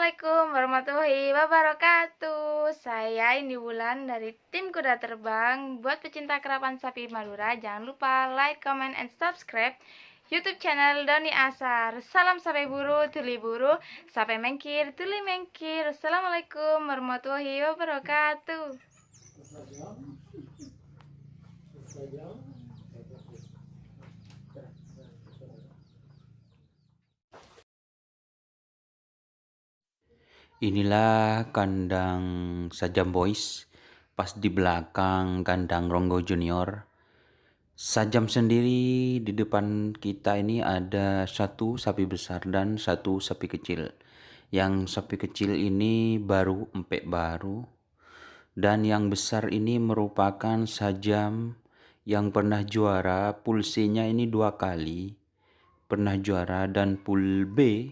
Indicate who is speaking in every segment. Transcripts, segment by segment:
Speaker 1: Assalamualaikum warahmatullahi wabarakatuh. Saya ini Wulan dari tim Kuda Terbang. Buat pecinta kerapan sapi Madura, jangan lupa like, comment, and subscribe YouTube channel Doni Asar. Salam sapi buru, tuli buru, sapi mengkir, tuli mengkir. Assalamualaikum warahmatullahi wabarakatuh.
Speaker 2: Inilah kandang Sajam Boys, pas di belakang kandang Ronggo Junior. Sajam sendiri di depan kita ini ada satu sapi besar dan satu sapi kecil. Yang sapi kecil ini baru empek baru, dan yang besar ini merupakan Sajam yang pernah juara. Pulsinya ini 2 kali pernah juara, dan pool B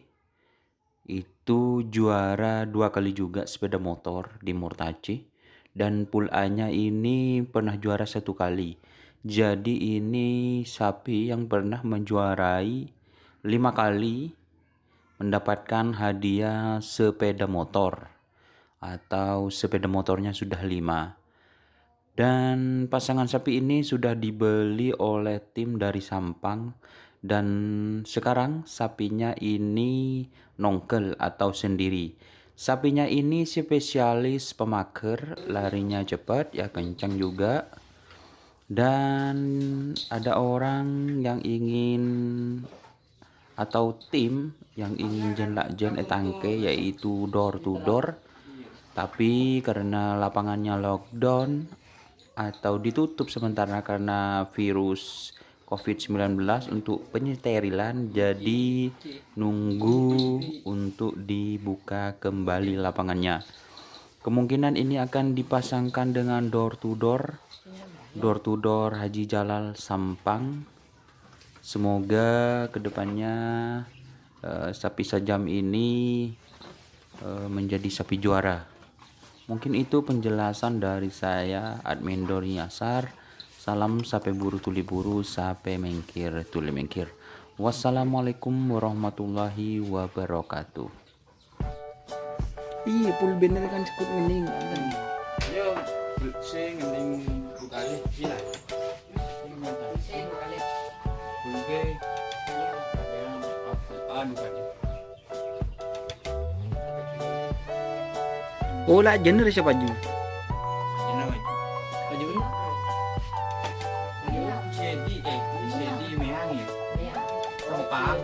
Speaker 2: itu juara 2 kali juga sepeda motor di Mortaci, dan pool A-nya ini pernah juara 1 kali. Jadi ini sapi yang pernah menjuarai 5 kali mendapatkan hadiah sepeda motor, atau sepeda motornya sudah 5. Dan pasangan sapi ini sudah dibeli oleh tim dari Sampang, dan sekarang sapinya ini nongkel atau sendiri. Sapinya ini spesialis pemaker, larinya cepat, ya kencang juga. Dan ada orang yang ingin, atau tim yang ingin jenlak-jen etangke, yaitu door to door. Tapi karena lapangannya lockdown atau ditutup sementara karena virus COVID-19 untuk penyesterilan, jadi nunggu untuk dibuka kembali lapangannya. Kemungkinan ini akan dipasangkan dengan door to door Haji Jalal Sampang. Semoga kedepannya sapi Sajam ini menjadi sapi juara. Mungkin itu penjelasan dari saya, admin Doni Asar. Salam sape buru tuli buru, sape mengkir tuli mengkir. Wassalamualaikum warahmatullahi wabarakatuh.
Speaker 3: Iya, pul bener kan cukup mending.
Speaker 4: Yo, sing ngending bukali gila. Bulge yang apaan kan.
Speaker 3: Oh lah, jener siapa ju?
Speaker 4: Ini namanya.
Speaker 3: Baju ini?
Speaker 4: Jadi memang ya. Rompak.